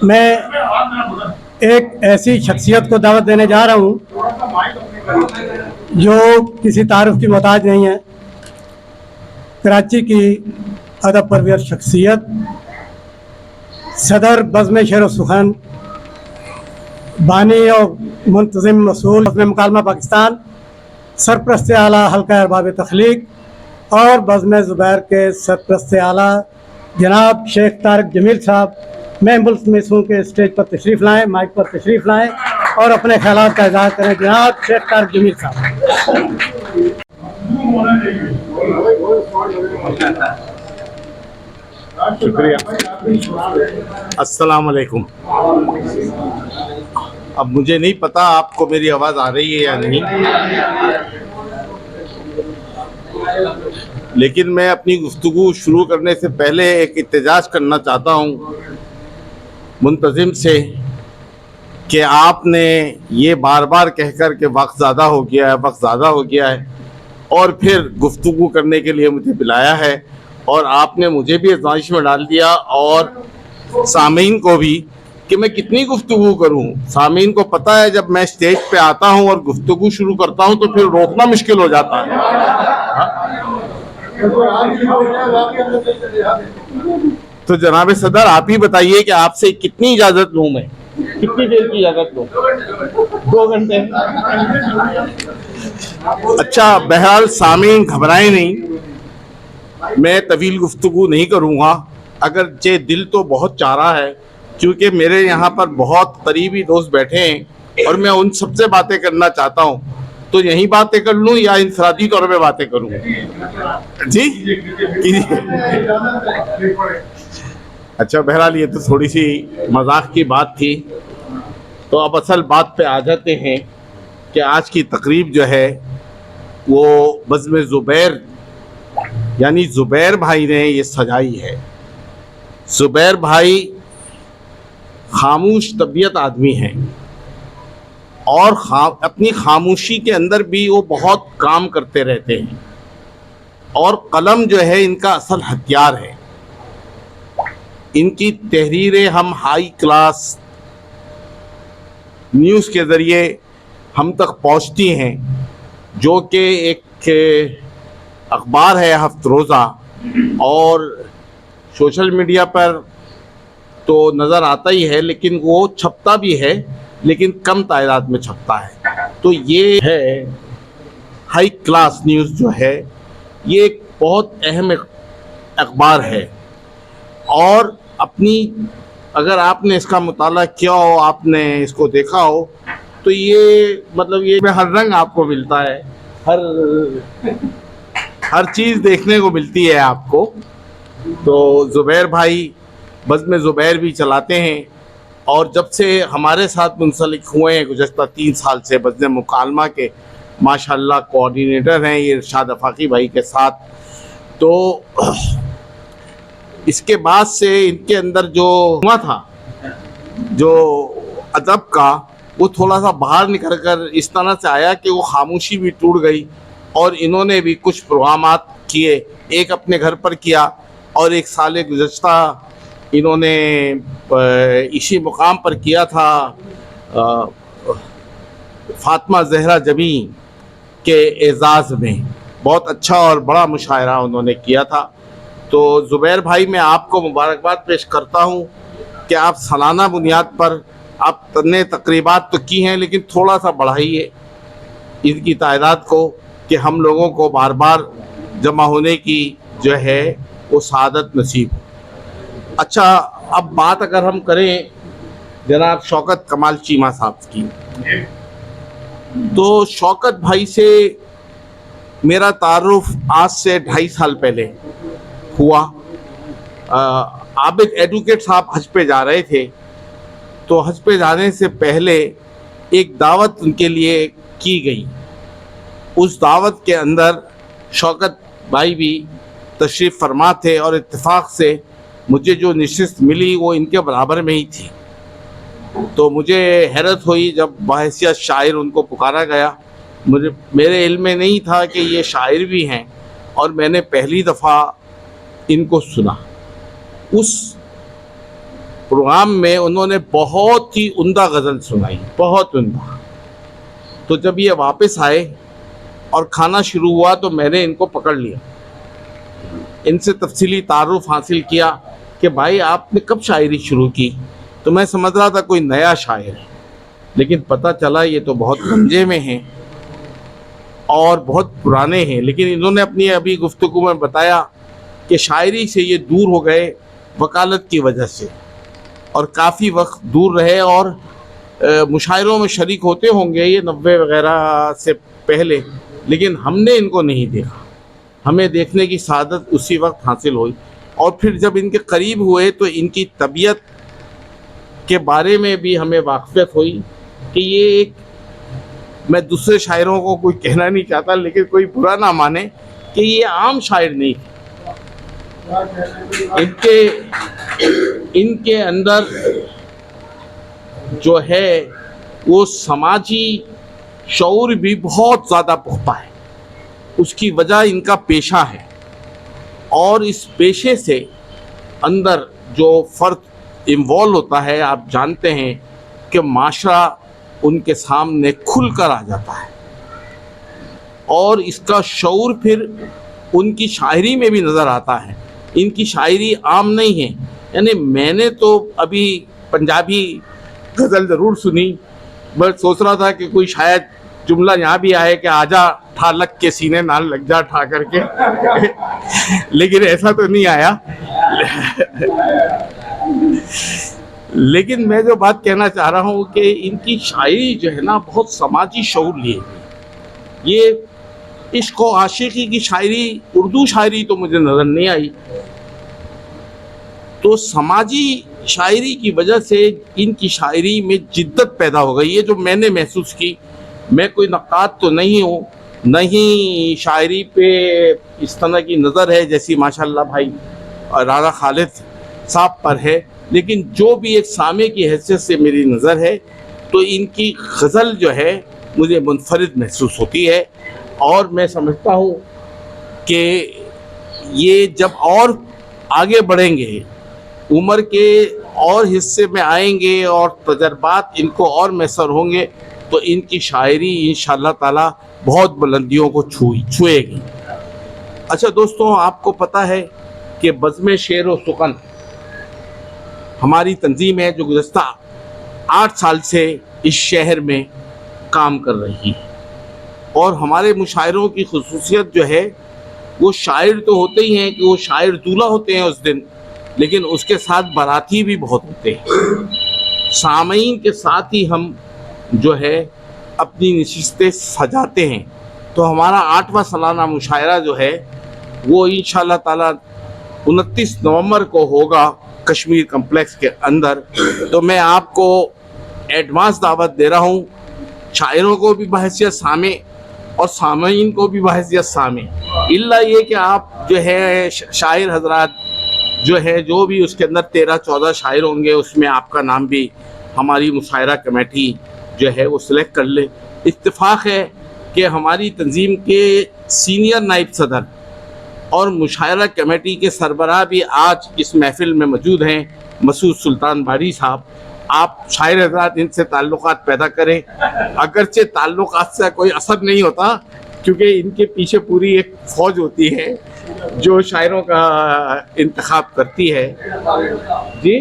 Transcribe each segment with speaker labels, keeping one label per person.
Speaker 1: میں ایک ایسی شخصیت کو دعوت دینے جا رہا ہوں جو کسی تعارف کی محتاج نہیں ہے۔ کراچی کی ادب پرور شخصیت، صدر بزم شعر و سخن، بانی اور منتظم مسئول بزم مکالمہ پاکستان، سرپرست اعلیٰ حلقہ ارباب تخلیق اور بزم زبیر کے سرپرست اعلیٰ جناب شیخ طارق جمیل صاحب، میں ملتمس ہوں کہ اسٹیج پر تشریف لائیں، مائک پر تشریف لائیں اور اپنے خیالات کا اظہار کریں۔ جناب شیخ طارق جمیل صاحب۔
Speaker 2: شکریہ۔ السلام علیکم۔ اب مجھے نہیں پتا آپ کو میری آواز آ رہی ہے یا نہیں، لیکن میں اپنی گفتگو شروع کرنے سے پہلے ایک احتجاج کرنا چاہتا ہوں منتظم سے کہ آپ نے یہ بار بار کہہ کر کہ وقت زیادہ ہو گیا ہے، وقت زیادہ ہو گیا ہے، اور پھر گفتگو کرنے کے لیے مجھے بلایا ہے، اور آپ نے مجھے بھی آزمائش میں ڈال دیا اور سامعین کو بھی کہ میں کتنی گفتگو کروں۔ سامعین کو پتہ ہے جب میں اسٹیج پہ آتا ہوں اور گفتگو شروع کرتا ہوں تو پھر روکنا مشکل ہو جاتا ہے۔ تو جناب صدر آپ ہی بتائیے کہ آپ سے کتنی اجازت لوں، میں کتنی دیر کی اجازت لوں؟ 2 گھنٹے؟ اچھا، بہرحال سامعین گھبرائیں نہیں، میں طویل گفتگو نہیں کروں گا، اگرچہ دل تو بہت چاہ رہا ہے کیونکہ میرے یہاں پر بہت قریبی دوست بیٹھے ہیں اور میں ان سب سے باتیں کرنا چاہتا ہوں۔ تو یہیں باتیں کر لوں یا انفرادی طور پہ باتیں کروں؟ جی اچھا، بہرحال یہ تو تھوڑی سی مذاق کی بات تھی۔ تو اب اصل بات پہ آ جاتے ہیں کہ آج کی تقریب جو ہے وہ بزم زبیر یعنی زبیر بھائی نے یہ سجائی ہے۔ زبیر بھائی خاموش طبیعت آدمی ہیں اور اپنی خاموشی کے اندر بھی وہ بہت کام کرتے رہتے ہیں، اور قلم جو ہے ان کا اصل ہتھیار ہے۔ ان کی تحریریں ہم ہائی کلاس نیوز کے ذریعے ہم تک پہنچتی ہیں، جو کہ ایک اخبار ہے ہفت روزہ، اور سوشل میڈیا پر تو نظر آتا ہی ہے، لیکن وہ چھپتا بھی ہے لیکن کم تعداد میں چھپتا ہے۔ تو یہ ہے ہائی کلاس نیوز جو ہے، یہ ایک بہت اہم اخبار ہے، اور اگر آپ نے اس کا مطالعہ کیا ہو، آپ نے اس کو دیکھا ہو، تو یہ مطلب یہ میں ہر رنگ آپ کو ملتا ہے، ہر چیز دیکھنے کو ملتی ہے آپ کو۔ تو زبیر بھائی بزم زبیر بھی چلاتے ہیں، اور جب سے ہمارے ساتھ منسلک ہوئے ہیں گزشتہ 3 سال سے بزم مکالمہ کے ماشاءاللہ کوآرڈینیٹر ہیں یہ ارشاد افاقی بھائی کے ساتھ، تو اس کے بعد سے ان کے اندر جو ہوا تھا جو ادب کا، وہ تھوڑا سا باہر نکل کر اس طرح سے آیا کہ وہ خاموشی بھی ٹوٹ گئی، اور انہوں نے بھی کچھ پروگرامات کیے، ایک اپنے گھر پر کیا اور ایک سال گزشتہ انہوں نے اسی مقام پر کیا تھا فاطمہ زہرا جبیں کے اعزاز میں، بہت اچھا اور بڑا مشاعرہ انہوں نے کیا تھا۔ تو زبیر بھائی میں آپ کو مبارکباد پیش کرتا ہوں کہ آپ سالانہ بنیاد پر آپ نے تقریبات تو کی ہیں، لیکن تھوڑا سا بڑھائیے ان کی تعداد کو کہ ہم لوگوں کو بار بار جمع ہونے کی جو ہے وہ سعادت نصیب ہو۔ اچھا، اب بات اگر ہم کریں جناب شوکت کمال چیمہ صاحب کی، تو شوکت بھائی سے میرا تعارف آج سے 2.5 سال پہلے ہوا۔ عابد ایڈوکیٹ صاحب حج پہ جا رہے تھے، تو حج پہ جانے سے پہلے ایک دعوت ان کے لیے کی گئی، اس دعوت کے اندر شوکت بھائی بھی تشریف فرما تھے، اور اتفاق سے مجھے جو نشست ملی وہ ان کے برابر میں ہی تھی۔ تو مجھے حیرت ہوئی جب بحیثیت شاعر ان کو پکارا گیا، میرے علم میں نہیں تھا کہ یہ شاعر بھی ہیں، اور میں نے پہلی دفعہ ان کو سنا۔ اس प्रोग्राम में उन्होंने बहुत ही उम्दा गज़ल सुनाई, बहुत उम्दा। तो जब ये वापस आए और खाना शुरू हुआ तो मैंने इनको पकड़ लिया, इनसे तफसीली तारुफ हासिल किया कि भाई आपने कब शायरी शुरू की। तो मैं समझ रहा था कोई नया शायर है, लेकिन पता चला ये तो बहुत गंजे में हैं और बहुत पुराने हैं। लेकिन इन्होंने अपनी अभी गुफ्तगू में बताया कि शायरी से ये दूर हो गए वकालत की वजह से, और काफ़ी वक्त दूर रहे और मुशायरों में शरीक होते होंगे ये 90 वगैरह से पहले, लेकिन हमने इनको नहीं देखा। हमें देखने की सादत उसी वक्त हासिल हुई, और फिर जब इनके करीब हुए तो इनकी तबीयत के बारे में भी हमें वाक़फ़ियत हुई कि ये एक, मैं दूसरे शायरों को कोई कहना नहीं चाहता लेकिन कोई बुरा ना माने, कि ये आम शायर नहीं, इनके अंदर जो है वो समाजी शऊर भी बहुत ज़्यादा पुख्ता है। उसकी वजह इनका पेशा है, और इस पेशे से अंदर जो फ़र्द इन्वॉल्व होता है, आप जानते हैं कि माशरा उनके सामने खुल कर आ जाता है, और इसका शऊर फिर उनकी शायरी में भी नज़र आता है। इनकी शायरी आम नहीं है, यानी मैंने तो अभी पंजाबी गज़ल ज़रूर सुनी, मैं सोच रहा था कि कोई शायद जुमला यहाँ भी आए कि आजा ठा लग के सीने नाल लग जा ठा करके लेकिन ऐसा तो नहीं आया। लेकिन मैं जो बात कहना चाह रहा हूँ कि इनकी शायरी जो है ना बहुत समाजी शऊर लिए हुई। ये इश्क व आशिकी की शायरी, उर्दू शायरी तो मुझे नज़र नहीं आई, तो समाजी शायरी की वजह से इनकी शायरी में जिद्दत पैदा हो गई है, जो मैंने महसूस की। मैं कोई नक़ाद तो नहीं हूँ, नहीं शायरी पे इस तरह की नज़र है जैसी माशाल्लाह भाई राना खालिद साहब पर है, लेकिन जो भी एक सामे की हैसियत से मेरी नज़र है तो इनकी गज़ल जो है मुझे मुनफरिद महसूस होती है। और मैं समझता हूँ कि ये जब और आगे बढ़ेंगे, उम्र के और हिस्से में आएंगे और तजर्बात इनको और मैसर होंगे, तो इनकी शायरी इंशाअल्लाह ताला बहुत बुलंदियों को छुएगी। अच्छा दोस्तों, आपको पता है कि बज़्म शेर व सुखन हमारी तंजीम है जो गुज़श्ता 8 साल से इस शहर में काम कर रही है, और हमारे मुशायरों की खुसूसियत जो है वो शायर तो होते ही हैं कि वो शायर दूल्हा होते हैं उस दिन, लेकिन उसके साथ बाराती भी बहुत होते हैं। सामईन के साथ ही हम जो है अपनी नशिस्तें सजाते हैं। तो हमारा 8वां सालाना मुशायरा जो है वो इंशाअल्लाह ताला 29 नवंबर को होगा कश्मीर कम्प्लेक्स के अंदर। तो मैं आपको एडवांस दावत दे रहा हूँ, शायरों को भी बहैसियत सामे और सामईन को भी बहैसियत सामे, इल्ला ये कि आप जो है शायर हजरात जो है, जो भी उसके अंदर 13-14 शायर होंगे, उसमें आपका नाम भी हमारी मुशायरा कमेटी जो है वो सिलेक्ट कर ले। इत्तेफाक है कि हमारी तंजीम के सीनियर नायब सदर और मुशायरा कमेटी के सरबराह भी आज इस महफिल में मौजूद हैं, मसूद सुल्तान बारी साहब। आप शायर हज़रात इनसे ताल्लुकात पैदा करें, अगरचे ताल्लुकात से कोई असर नहीं होता, क्योंकि इनके पीछे पूरी एक फ़ौज होती है जो शायरों का इंतखाब करती है। जी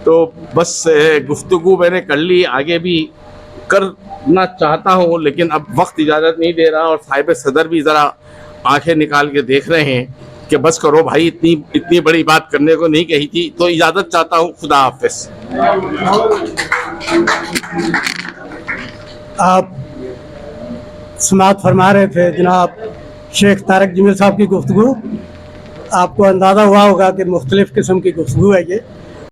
Speaker 2: तो बस गुफ्तगू मैंने कर ली, आगे भी करना चाहता हूँ, लेकिन अब वक्त इजाज़त नहीं दे रहा, और साहिब सदर भी ज़रा आंखें निकाल के देख रहे हैं कि बस करो भाई, इतनी बड़ी बात करने को नहीं कही थी। तो इजाज़त चाहता हूँ, खुदा हाफिज़।
Speaker 1: आप समाअत फरमा रहे थे जनाब शेख तारिक जमील साहब की गुफ्तगू। आपको अंदाज़ा हुआ होगा कि मुख्तलिफ़ किस्म की गुफ्तगू है ये।